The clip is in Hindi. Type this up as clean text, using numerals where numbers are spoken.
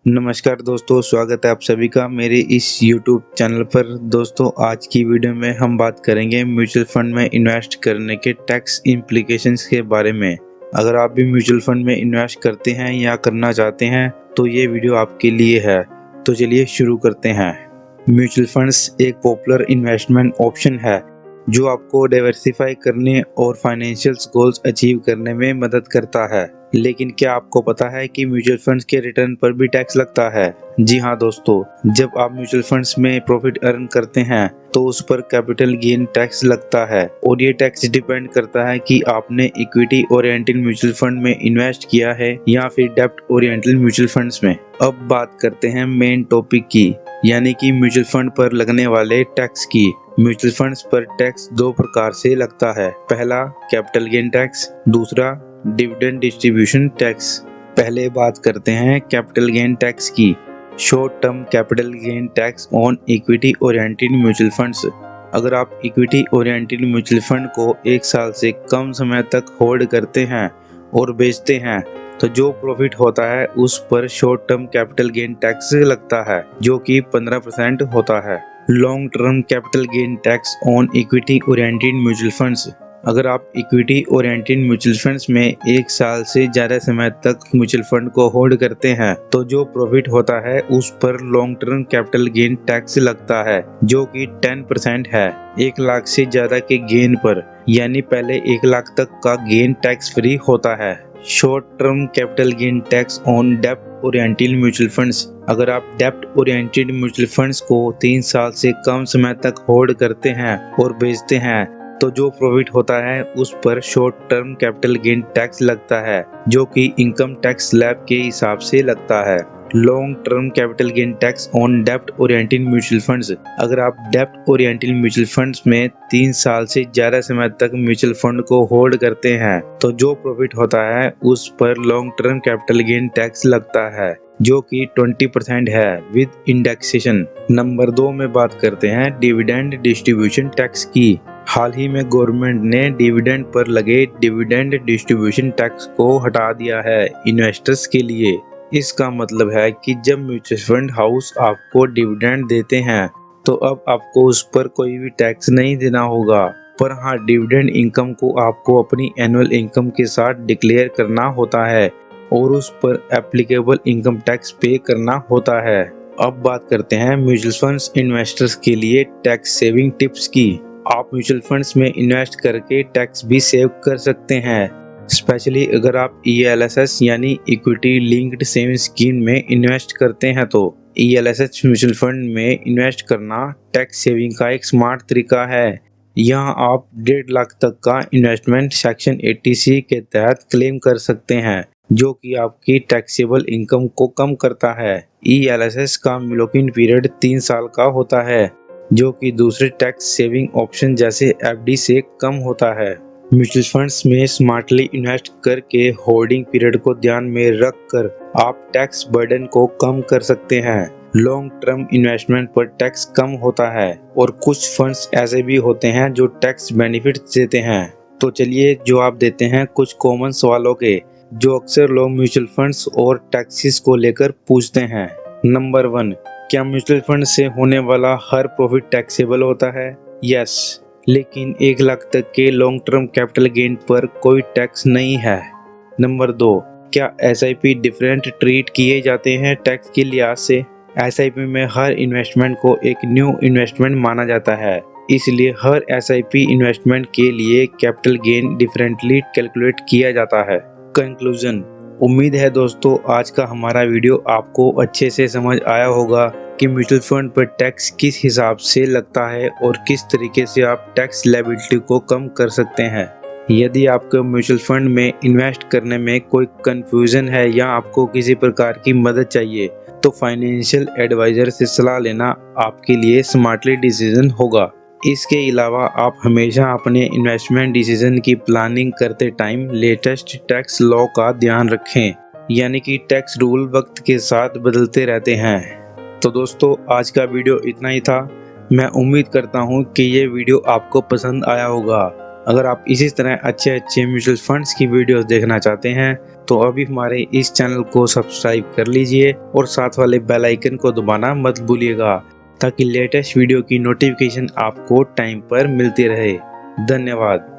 नमस्कार दोस्तों, स्वागत है आप सभी का मेरे इस YouTube चैनल पर। दोस्तों, आज की वीडियो में हम बात करेंगे म्यूचुअल फंड में इन्वेस्ट करने के टैक्स इम्प्लीकेशंस के बारे में। अगर आप भी म्यूचुअल फंड में इन्वेस्ट करते हैं या करना चाहते हैं तो ये वीडियो आपके लिए है। तो चलिए शुरू करते हैं। म्यूचुअल फंड्स एक पॉपुलर इन्वेस्टमेंट ऑप्शन है जो आपको डाइवर्सिफाई करने और फाइनेंशियल गोल्स अचीव करने में मदद करता है। लेकिन क्या आपको पता है कि म्यूचुअल फंड्स के रिटर्न पर भी टैक्स लगता है? जी हाँ दोस्तों, जब आप म्यूचुअल फंड्स में प्रॉफिट अर्न करते हैं तो उस पर कैपिटल गेन टैक्स लगता है और ये टैक्स डिपेंड करता है कि आपने इक्विटी ओरिएंटेड म्यूचुअल फंड में इन्वेस्ट किया है या फिर डेब्ट ओरिएंटेड म्यूचुअल फंड्स में। अब बात करते हैं मेन टॉपिक की, यानी कि म्यूचुअल फंड पर लगने वाले टैक्स की। म्यूचुअल फंड्स पर टैक्स दो प्रकार से लगता है। पहला कैपिटल गेन टैक्स, दूसरा डिविडेंड डिस्ट्रीब्यूशन टैक्स। पहले बात करते हैं कैपिटल गेन टैक्स की। Short term capital gain tax on equity oriented mutual funds. अगर आप इक्विटी ओरिएंटेड म्यूचुअल फंड को एक साल से कम समय तक होल्ड करते हैं और बेचते हैं तो जो प्रॉफिट होता है उस पर short term capital gain tax लगता है जो कि 15% होता है। Long term capital gain tax on equity oriented mutual funds. अगर आप इक्विटी ओरिएंटेड म्यूचुअल फंड्स में एक साल से ज्यादा समय तक म्यूचुअल फंड को होल्ड करते हैं तो जो प्रॉफिट होता है उस पर long term capital gain tax लगता है जो कि 10% है 1 लाख से ज्यादा के गेन पर, यानी पहले 1 लाख तक का गेन टैक्स फ्री होता है। Short term capital gain tax on डेब्ट ओरिएंटेड म्यूचुअल फंड्स। अगर आप डेब्ट ओरिएंटेड म्यूचुअल फंड्स को 3 साल से कम समय तक होल्ड करते हैं और बेचते हैं तो जो प्रॉफिट होता है उस पर short term capital gain tax लगता है जो कि इनकम टैक्स स्लैब के हिसाब से लगता है। Long term capital gain tax on डेब्ट ओरिएंटेड म्यूचुअल फंड्स। अगर आप डेब्ट ओरिएंटेड म्यूचुअल फंड्स में 3 साल से ज्यादा समय तक म्यूचुअल फंड को होल्ड करते हैं तो जो प्रॉफिट होता है उस पर long term capital gain tax लगता है जो कि 20% है विद इंडेक्सेशन। नंबर 2 में बात करते हैं डिविडेंड डिस्ट्रीब्यूशन टैक्स की। हाल ही में गवर्नमेंट ने डिविडेंड पर लगे डिविडेंड डिस्ट्रीब्यूशन टैक्स को हटा दिया है इन्वेस्टर्स के लिए। इसका मतलब है कि जब म्यूचुअल फंड हाउस आपको डिविडेंड देते हैं तो अब आपको उस पर कोई भी टैक्स नहीं देना होगा, पर हाँ, डिविडेंड इनकम को आपको अपनी एनुअल इनकम के साथ डिक्लेयर करना होता है और उस पर एप्लीकेबल इनकम टैक्स पे करना होता है। अब बात करते हैं म्यूचुअल फंड्स इन्वेस्टर्स के लिए टैक्स सेविंग टिप्स की। आप म्यूचुअल फंड्स में इन्वेस्ट करके टैक्स भी सेव कर सकते हैं, स्पेशली अगर आप ELSS यानी इक्विटी लिंक्ड सेविंग स्कीम में इन्वेस्ट करते हैं तो ELSS म्यूचुअल फंड में इन्वेस्ट करना टैक्स सेविंग का एक स्मार्ट तरीका है। यहाँ आप 1.5 लाख तक का इन्वेस्टमेंट सेक्शन 80C के तहत क्लेम कर सकते हैं जो कि आपकी टैक्सेबल इनकम को कम करता है। ELSS का लॉक-इन पीरियड 3 साल का होता है जो कि दूसरे टैक्स सेविंग ऑप्शन जैसे FD से कम होता है। म्यूचुअल फंड्स में स्मार्टली इन्वेस्ट करके होल्डिंग पीरियड को ध्यान में रखकर आप टैक्स बर्डन को कम कर सकते हैं। लॉन्ग टर्म इन्वेस्टमेंट पर टैक्स कम होता है और कुछ फंड्स ऐसे भी होते हैं जो टैक्स बेनिफिट देते हैं। तो चलिए जवाब देते हैं कुछ कॉमन सवालों के जो अक्सर लोग म्यूचुअल फंड्स और टैक्सेस को लेकर पूछते हैं। नंबर 1, क्या म्यूचुअल फंड से होने वाला हर प्रॉफिट टैक्सेबल होता है? यस, लेकिन 1 लाख तक के लॉन्ग टर्म कैपिटल गेन पर कोई टैक्स नहीं है। नंबर 2, क्या SIP डिफरेंट ट्रीट किए जाते हैं टैक्स के लिहाज से? SIP में हर इन्वेस्टमेंट को एक न्यू इन्वेस्टमेंट माना जाता है, इसलिए हर SIP इन्वेस्टमेंट के लिए कैपिटल गेन डिफरेंटली कैलकुलेट किया जाता है। कंक्लूजन। उम्मीद है दोस्तों आज का हमारा वीडियो आपको अच्छे से समझ आया होगा कि म्यूचुअल फंड पर टैक्स किस हिसाब से लगता है और किस तरीके से आप टैक्स लायबिलिटी को कम कर सकते हैं। यदि आपको म्यूचुअल फंड में इन्वेस्ट करने में कोई कंफ्यूजन है या आपको किसी प्रकार की मदद चाहिए तो फाइनेंशियल एडवाइजर से सलाह लेना आपके लिए स्मार्टली डिसीजन होगा। इसके अलावा आप हमेशा अपने इन्वेस्टमेंट डिसीजन की प्लानिंग करते टाइम लेटेस्ट टैक्स लॉ का ध्यान रखें, यानी कि टैक्स रूल वक्त के साथ बदलते रहते हैं। तो दोस्तों आज का वीडियो इतना ही था। मैं उम्मीद करता हूँ कि ये वीडियो आपको पसंद आया होगा। अगर आप इसी तरह अच्छे म्यूचुअल फंड्स की वीडियोस देखना चाहते हैं तो अभी हमारे इस चैनल को सब्सक्राइब कर लीजिए और साथ वाले बेल आइकन को दबाना मत भूलिएगा, ताकि लेटेस्ट वीडियो की नोटिफिकेशन आपको टाइम पर मिलती रहे। धन्यवाद।